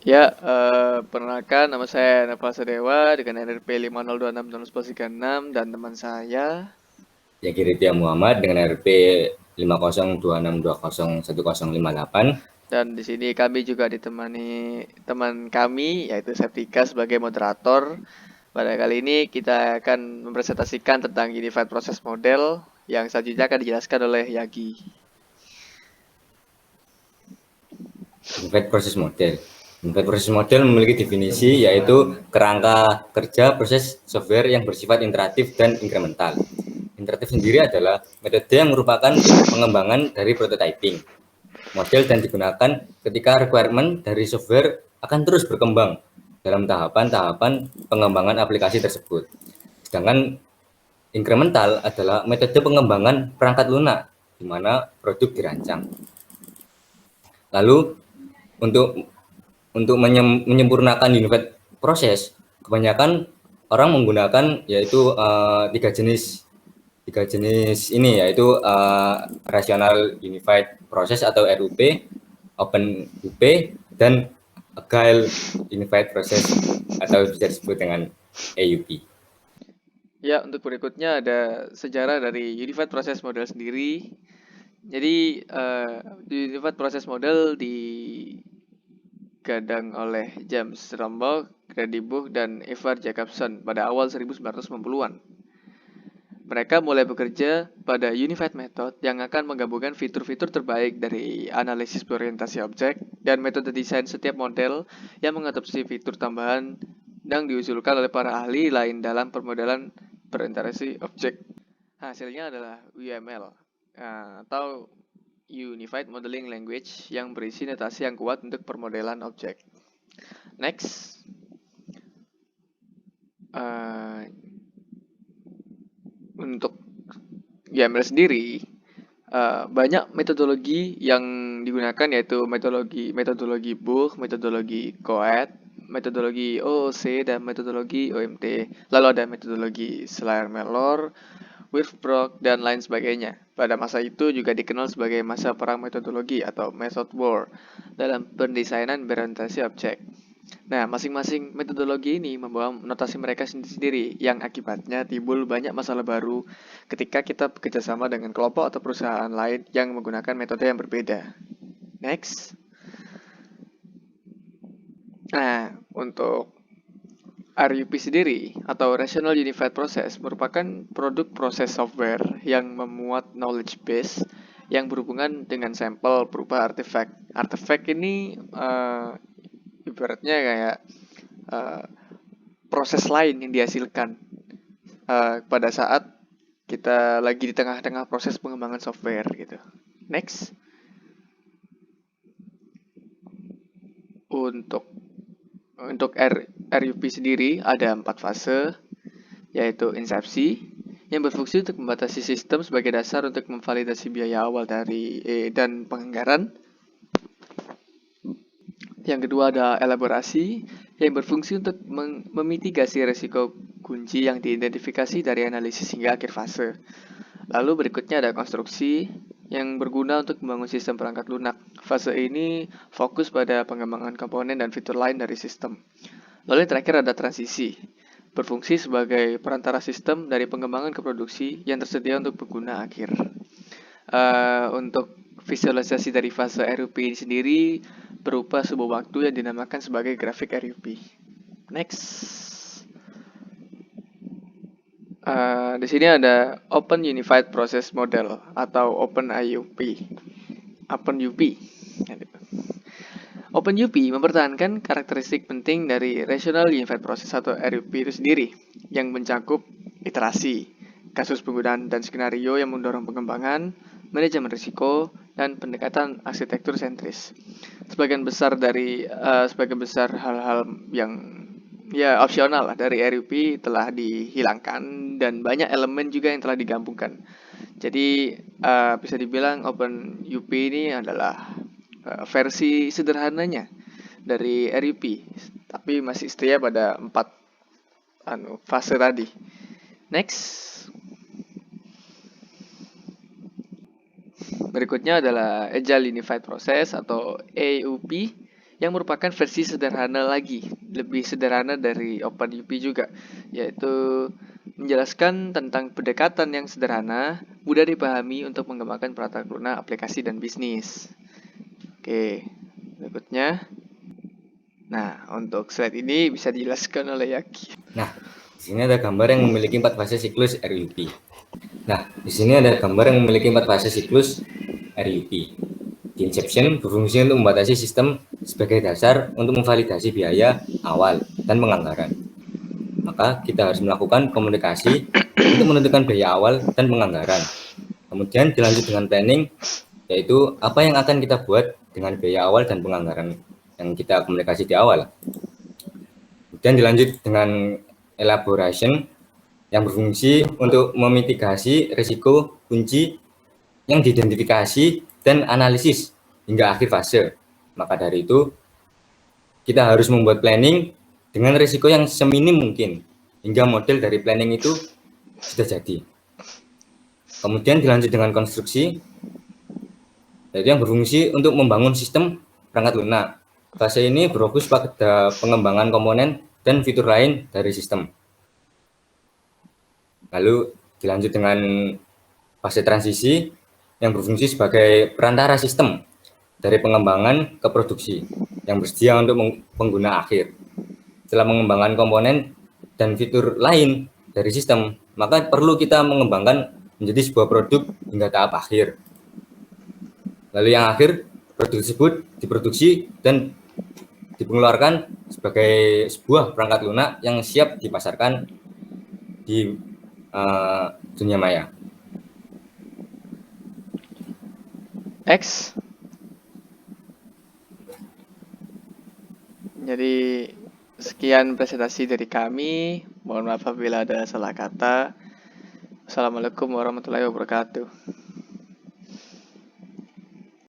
Ya, perkenalkan nama saya Nova Sadewa dengan NRP 5026 dan teman saya. Zaki Ridya Muhammad dengan RP 5026201058. Dan di sini kami juga ditemani teman kami yaitu Septika sebagai moderator. Pada kali ini kita akan mempresentasikan tentang Unified Process Model yang selanjutnya akan dijelaskan oleh Yagi. Unified Process Model. Unified Process Model memiliki definisi yaitu kerangka kerja proses software yang bersifat interaktif dan inkremental. Interaktif sendiri adalah metode yang merupakan pengembangan dari prototyping model dan digunakan ketika requirement dari software akan terus berkembang dalam tahapan-tahapan pengembangan aplikasi tersebut. Sedangkan inkremental adalah metode pengembangan perangkat lunak di mana produk dirancang. Lalu untuk menyempurnakan unified proses, kebanyakan orang menggunakan yaitu tiga jenis ini yaitu rational unified process atau RUP, open UP, dan agile unified process atau bisa disebut dengan AUP. Ya, untuk berikutnya ada sejarah dari Unified Process Model sendiri. Jadi, Unified Process Model digadang oleh James Rombach, Grady Buch, dan Ivar Jacobson pada awal 1990-an. Mereka mulai bekerja pada Unified Method yang akan menggabungkan fitur-fitur terbaik dari analisis berorientasi objek dan metode desain setiap model yang mengadopsi fitur tambahan yang diusulkan oleh para ahli lain dalam permodelan berorientasi objek. Hasilnya adalah UML atau Unified Modeling Language yang berisi notasi yang kuat untuk permodelan objek. Next, uh, untuk YAML sendiri banyak metodologi yang digunakan yaitu metodologi Buch, metodologi Coed, metodologi OOC dan metodologi OMT. Lalu ada metodologi Schleier-Mellor, Wirth-Brock dan lain sebagainya. Pada masa itu juga dikenal sebagai masa perang metodologi atau method war dalam pendesainan berorientasi objek. Nah, masing-masing metodologi ini membawa notasi mereka sendiri-sendiri yang akibatnya timbul banyak masalah baru ketika kita bekerjasama dengan kelompok atau perusahaan lain yang menggunakan metode yang berbeda. Next. Nah, untuk RUP sendiri atau Rational Unified Process merupakan produk proses software yang memuat knowledge base yang berhubungan dengan sampel berupa artifact. Artifact ini ibaratnya kayak uh, proses lain yang dihasilkan pada saat kita lagi di tengah-tengah proses pengembangan software gitu. Next, untuk RUP sendiri ada 4 fase, yaitu insepsi yang berfungsi untuk membatasi sistem sebagai dasar untuk memvalidasi biaya awal dari dan penganggaran. Yang kedua ada elaborasi yang berfungsi untuk memitigasi resiko kunci yang diidentifikasi dari analisis hingga akhir fase. Lalu berikutnya ada konstruksi yang berguna untuk membangun sistem perangkat lunak. Fase ini fokus pada pengembangan komponen dan fitur lain dari sistem. Lalu yang terakhir ada transisi, berfungsi sebagai perantara sistem dari pengembangan ke produksi yang tersedia untuk pengguna akhir. Untuk visualisasi dari fase RUP ini sendiri berupa sebuah waktu yang dinamakan sebagai grafik RUP. Next. Di sini ada Open Unified Process Model atau Open IUP. Open UP. Open UP mempertahankan karakteristik penting dari Rational Unified Process atau RUP itu sendiri yang mencakup iterasi, kasus penggunaan dan skenario yang mendorong pengembangan, manajemen risiko, dan pendekatan arsitektur sentris. Sebagian besar hal-hal yang ya opsional lah dari RUP telah dihilangkan dan banyak elemen juga yang telah digabungkan. Jadi bisa dibilang OpenUP ini adalah versi sederhananya dari RUP, tapi masih setia pada 4 fase tadi. Next. Berikutnya adalah Agile Unified Process atau AUP yang merupakan versi sederhana lagi, lebih sederhana dari OpenUP juga, yaitu menjelaskan tentang pendekatan yang sederhana, mudah dipahami untuk mengembangkan perangkat lunak, aplikasi, dan bisnis. Oke, berikutnya. Nah, untuk slide ini bisa dijelaskan oleh Yaki. Nah, di sini ada gambar yang memiliki 4 fase siklus RUP. Nah, di sini ada gambar yang memiliki 4 fase siklus RUP. Di inception berfungsi untuk membatasi sistem sebagai dasar untuk memvalidasi biaya awal dan penganggaran. Maka kita harus melakukan komunikasi untuk menentukan biaya awal dan penganggaran. Kemudian dilanjut dengan planning, yaitu apa yang akan kita buat dengan biaya awal dan penganggaran yang kita komunikasi di awal. Kemudian dilanjut dengan elaboration yang berfungsi untuk memitigasi risiko kunci yang diidentifikasi dan analisis hingga akhir fase. Maka dari itu, kita harus membuat planning dengan risiko yang seminim mungkin hingga model dari planning itu sudah jadi. Kemudian dilanjut dengan konstruksi, yaitu yang berfungsi untuk membangun sistem perangkat lunak. Fase ini berfokus pada pengembangan komponen dan fitur lain dari sistem. Lalu dilanjut dengan fase transisi yang berfungsi sebagai perantara sistem dari pengembangan ke produksi yang bersedia untuk pengguna akhir. Setelah mengembangkan komponen dan fitur lain dari sistem, maka perlu kita mengembangkan menjadi sebuah produk hingga tahap akhir. Lalu yang akhir, produk tersebut diproduksi dan dipengeluarkan sebagai sebuah perangkat lunak yang siap dipasarkan di dunia maya. X. Jadi sekian presentasi dari kami. Mohon maaf apabila ada salah kata. Assalamualaikum warahmatullahi wabarakatuh.